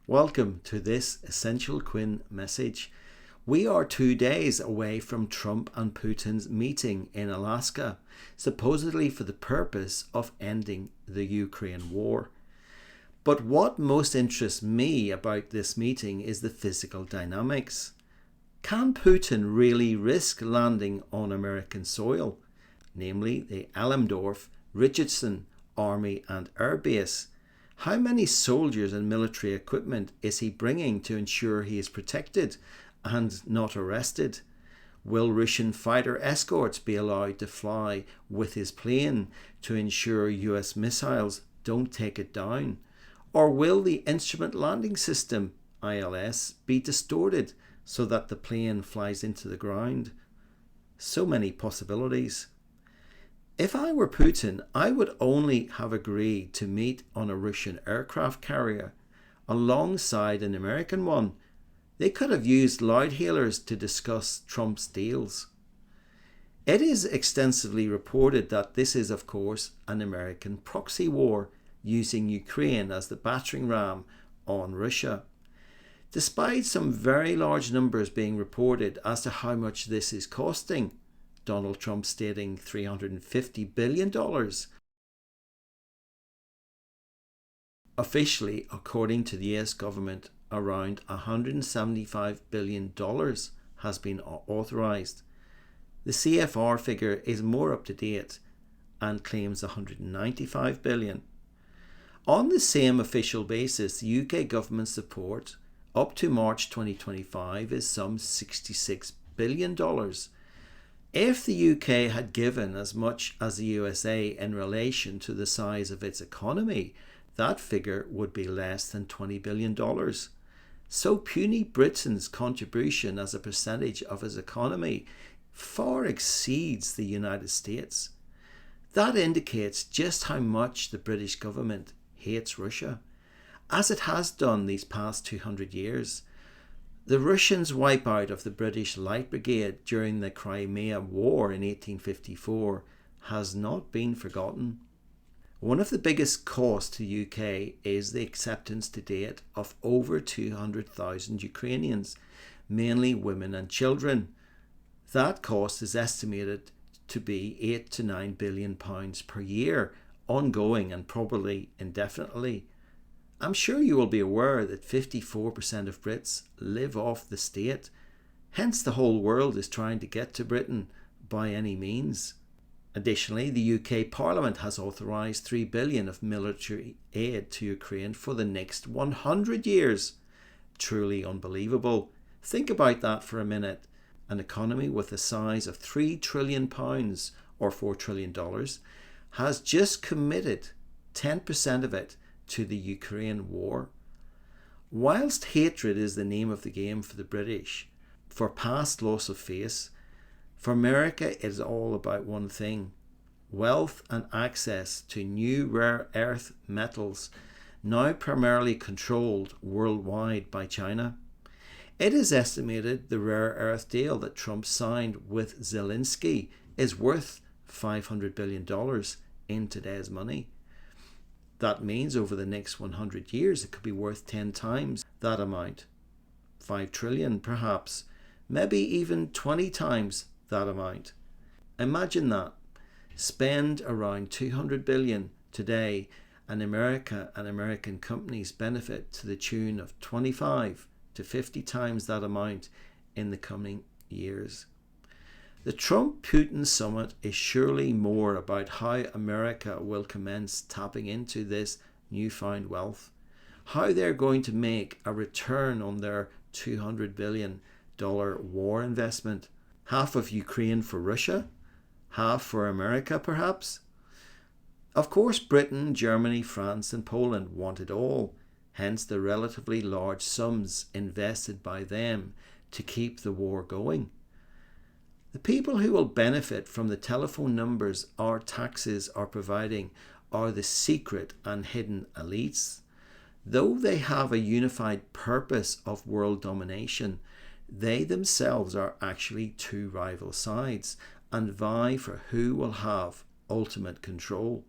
Welcome to this Essential Quinn message. We are 2 days away from Trump and Putin's meeting in Alaska, supposedly for the purpose of ending the Ukraine war. But what most interests me about this meeting is the physical dynamics. Can Putin really risk landing on American soil, namely the Elmendorf, Richardson Army and Air Base? How many soldiers and military equipment is he bringing to ensure he is protected and not arrested? Will Russian fighter escorts be allowed to fly with his plane to ensure US missiles don't take it down? Or will the Instrument Landing System, ILS, be distorted so that the plane flies into the ground? So many possibilities. If I were Putin, I would only have agreed to meet on a Russian aircraft carrier alongside an American one. They could have used loudhailers to discuss Trump's deals. It is extensively reported that this is, of course, an American proxy war using Ukraine as the battering ram on Russia. Despite some very large numbers being reported as to how much this is costing, Donald Trump stating $350 billion. Officially, according to the US government, around $175 billion has been authorised. The CFR figure is more up to date and claims $195 billion. On the same official basis, the UK government support up to March 2025 is some $66 billion. If the UK had given as much as the USA in relation to the size of its economy, that figure would be less than $20 billion. So puny Britain's contribution as a percentage of its economy far exceeds the United States. That indicates just how much the British government hates Russia, as it has done these past 200 years. The Russians' wipeout of the British Light Brigade during the Crimea War in 1854 has not been forgotten. One of the biggest costs to the UK is the acceptance to date of over 200,000 Ukrainians, mainly women and children. That cost is estimated to be £8 to £9 billion per year, ongoing and probably indefinitely. I'm sure you will be aware that 54% of Brits live off the state. Hence the whole world is trying to get to Britain by any means. Additionally, the UK Parliament has authorised $3 billion of military aid to Ukraine for the next 100 years. Truly unbelievable. Think about that for a minute. An economy with the size of £3 trillion or $4 trillion has just committed 10% of it to the Ukraine war. Whilst hatred is the name of the game for the British, for past loss of face, for America it is all about one thing: wealth and access to new rare earth metals, now primarily controlled worldwide by China. It is estimated the rare earth deal that Trump signed with Zelensky is worth $500 billion in today's money. That means over the next 100 years it could be worth 10 times that amount. 5 trillion perhaps, maybe even 20 times that amount. Imagine that. Spend around 200 billion today and America and American companies benefit to the tune of 25 to 50 times that amount in the coming years. The Trump-Putin summit is surely more about how America will commence tapping into this newfound wealth, how they're going to make a return on their $200 billion war investment, half of Ukraine for Russia, half for America perhaps. Of course, Britain, Germany, France and Poland want it all, hence the relatively large sums invested by them to keep the war going. The people who will benefit from the telephone numbers our taxes are providing are the secret and hidden elites. Though they have a unified purpose of world domination, they themselves are actually two rival sides and vie for who will have ultimate control.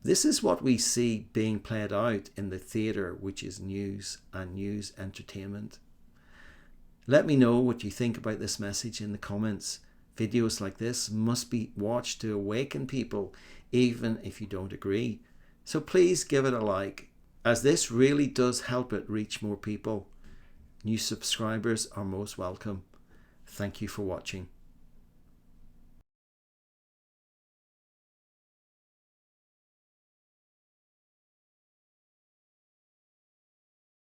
This is what we see being played out in the theatre, which is news and news entertainment. Let me know what you think about this message in the comments. Videos like this must be watched to awaken people, even if you don't agree. So please give it a like, as this really does help it reach more people. New subscribers are most welcome. Thank you for watching.